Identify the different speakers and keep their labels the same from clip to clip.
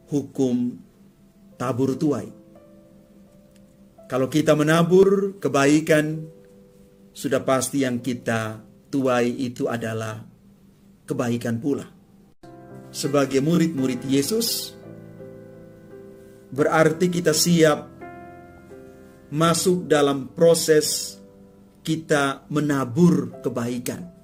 Speaker 1: hukum tabur tuai. Kalau kita menabur kebaikan, sudah pasti yang kita tuai itu adalah kebaikan pula. Sebagai murid-murid Yesus, berarti kita siap masuk dalam proses kita menabur kebaikan.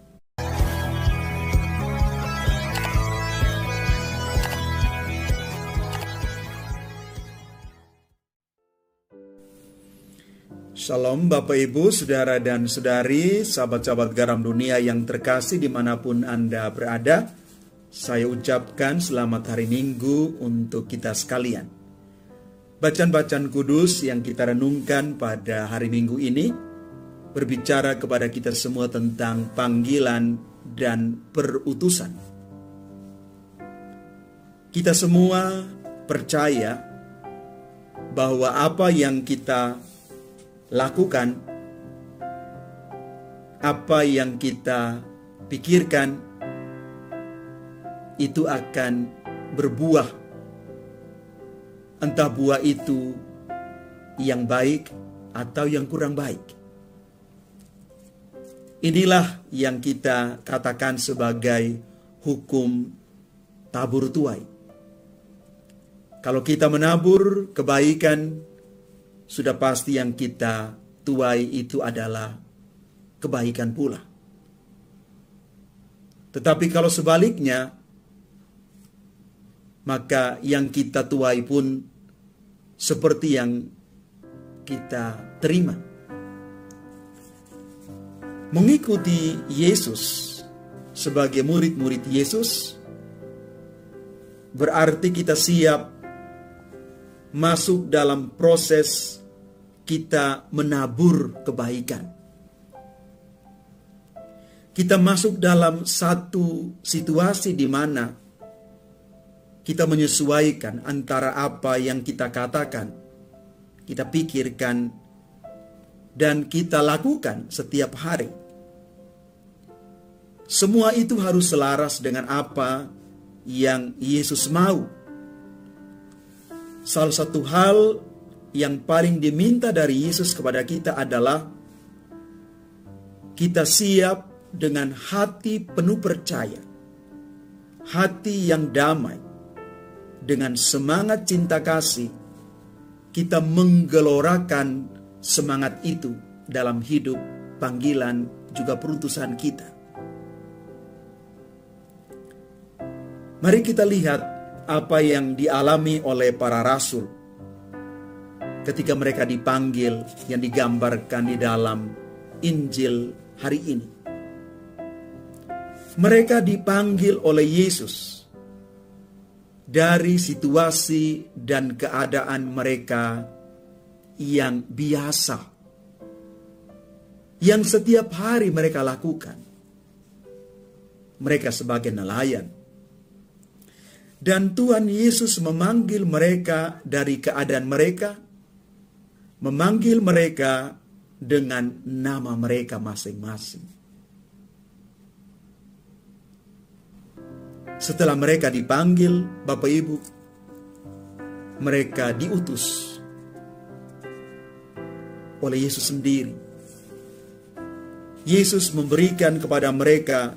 Speaker 1: Shalom Bapak Ibu, Saudara dan Saudari, sahabat-sahabat garam dunia yang terkasih dimanapun Anda berada. Saya ucapkan selamat hari Minggu untuk kita sekalian. Bacaan-bacaan kudus yang kita renungkan pada hari Minggu ini berbicara kepada kita semua tentang panggilan dan perutusan. Kita semua percaya bahwa apa yang kita lakukan, apa yang kita pikirkan, itu akan berbuah. Entah buah itu yang baik atau yang kurang baik. Inilah yang kita katakan sebagai hukum tabur tuai. Kalau kita menabur kebaikan, sudah pasti yang kita tuai itu adalah kebaikan pula. Tetapi kalau sebaliknya, maka yang kita tuai pun seperti yang kita terima. Mengikuti Yesus sebagai murid-murid Yesus berarti kita siap masuk dalam proses kita menabur kebaikan. Kita masuk dalam satu situasi di mana kita menyesuaikan antara apa yang kita katakan, kita pikirkan, dan kita lakukan setiap hari. Semua itu harus selaras dengan apa yang Yesus mau. Salah satu hal yang paling diminta dari Yesus kepada kita adalah kita siap dengan hati penuh percaya, hati yang damai, dengan semangat cinta kasih, kita menggelorakan semangat itu dalam hidup, panggilan, juga perutusan kita. Mari kita lihat apa yang dialami oleh para rasul ketika mereka dipanggil yang digambarkan di dalam Injil hari ini. Mereka dipanggil oleh Yesus dari situasi dan keadaan mereka yang biasa, yang setiap hari mereka lakukan. Mereka sebagai nelayan. Dan Tuhan Yesus memanggil mereka dari keadaan mereka, memanggil mereka dengan nama mereka masing-masing. Setelah mereka dipanggil, Bapak Ibu, mereka diutus oleh Yesus sendiri. Yesus memberikan kepada mereka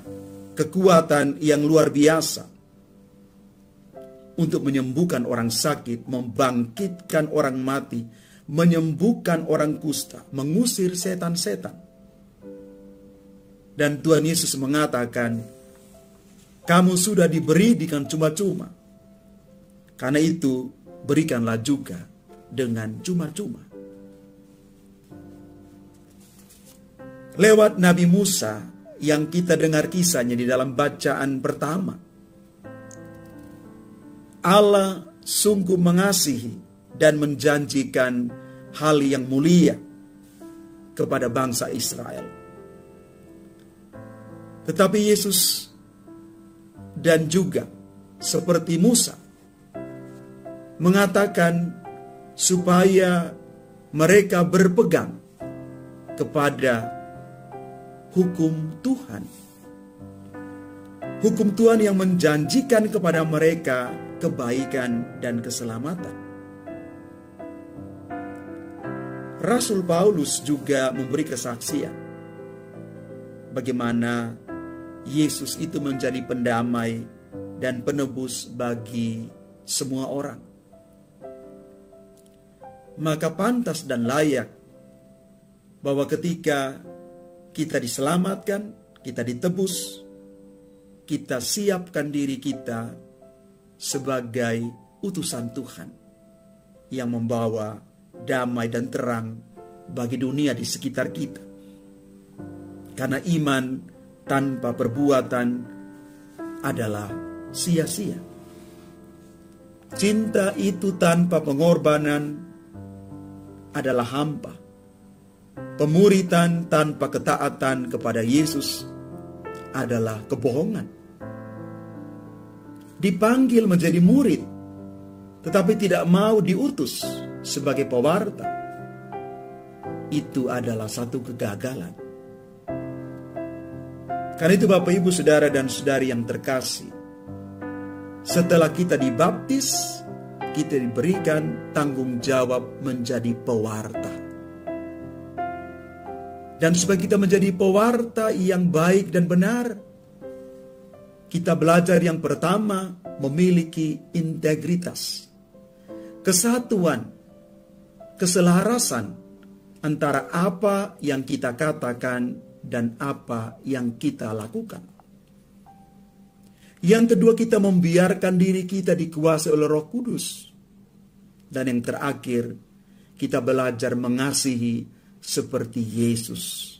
Speaker 1: kekuatan yang luar biasa untuk menyembuhkan orang sakit, membangkitkan orang mati, menyembuhkan orang kusta, mengusir setan-setan. Dan Tuhan Yesus mengatakan, kamu sudah diberi dengan cuma-cuma. Karena itu, berikanlah juga dengan cuma-cuma. Lewat Nabi Musa yang kita dengar kisahnya di dalam bacaan pertama, Allah sungguh mengasihi dan menjanjikan hal yang mulia kepada bangsa Israel. Tetapi Yesus dan juga seperti Musa mengatakan supaya mereka berpegang kepada hukum Tuhan. Hukum Tuhan yang menjanjikan kepada mereka kebaikan dan keselamatan. Rasul Paulus juga memberi kesaksian bagaimana Yesus itu menjadi pendamai dan penebus bagi semua orang. Maka pantas dan layak bahwa ketika kita diselamatkan, kita ditebus, kita siapkan diri kita sebagai utusan Tuhan yang membawa damai dan terang bagi dunia di sekitar kita. Karena iman tanpa perbuatan adalah sia-sia. Cinta itu tanpa pengorbanan adalah hampa. Pemuritan tanpa ketaatan kepada Yesus adalah kebohongan. Dipanggil menjadi murid, tetapi tidak mau diutus sebagai pewarta, itu adalah satu kegagalan. Karena itu Bapak Ibu Saudara dan Saudari yang terkasih, setelah kita dibaptis, kita diberikan tanggung jawab menjadi pewarta. Dan supaya kita menjadi pewarta yang baik dan benar, kita belajar yang pertama memiliki integritas, kesatuan, keselarasan antara apa yang kita katakan dan apa yang kita lakukan. Yang kedua, kita membiarkan diri kita dikuasai oleh Roh Kudus. Dan yang terakhir, kita belajar mengasihi seperti Yesus.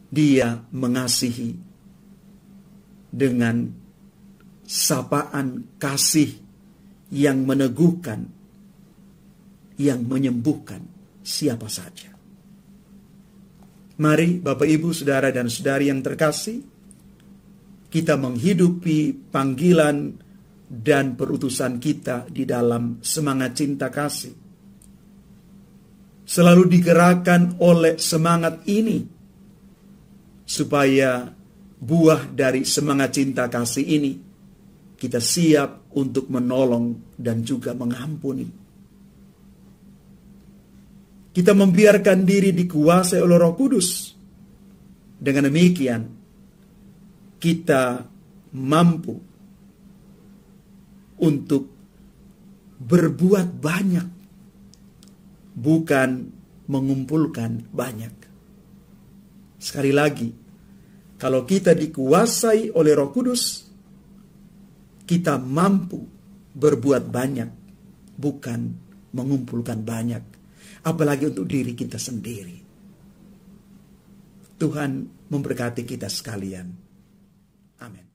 Speaker 1: Dia mengasihi dengan sapaan kasih yang meneguhkan, yang menyembuhkan siapa saja. Mari Bapak Ibu Saudara dan Saudari yang terkasih, kita menghidupi panggilan dan perutusan kita di dalam semangat cinta kasih. Selalu digerakkan oleh semangat ini, supaya buah dari semangat cinta kasih ini, kita siap untuk menolong dan juga mengampuni. Kita membiarkan diri dikuasai oleh Roh Kudus. Dengan demikian, kita mampu untuk berbuat banyak, bukan mengumpulkan banyak. Sekali lagi, kalau kita dikuasai oleh Roh Kudus, kita mampu berbuat banyak, bukan mengumpulkan banyak, apalagi untuk diri kita sendiri. Tuhan memberkati kita sekalian. Amin.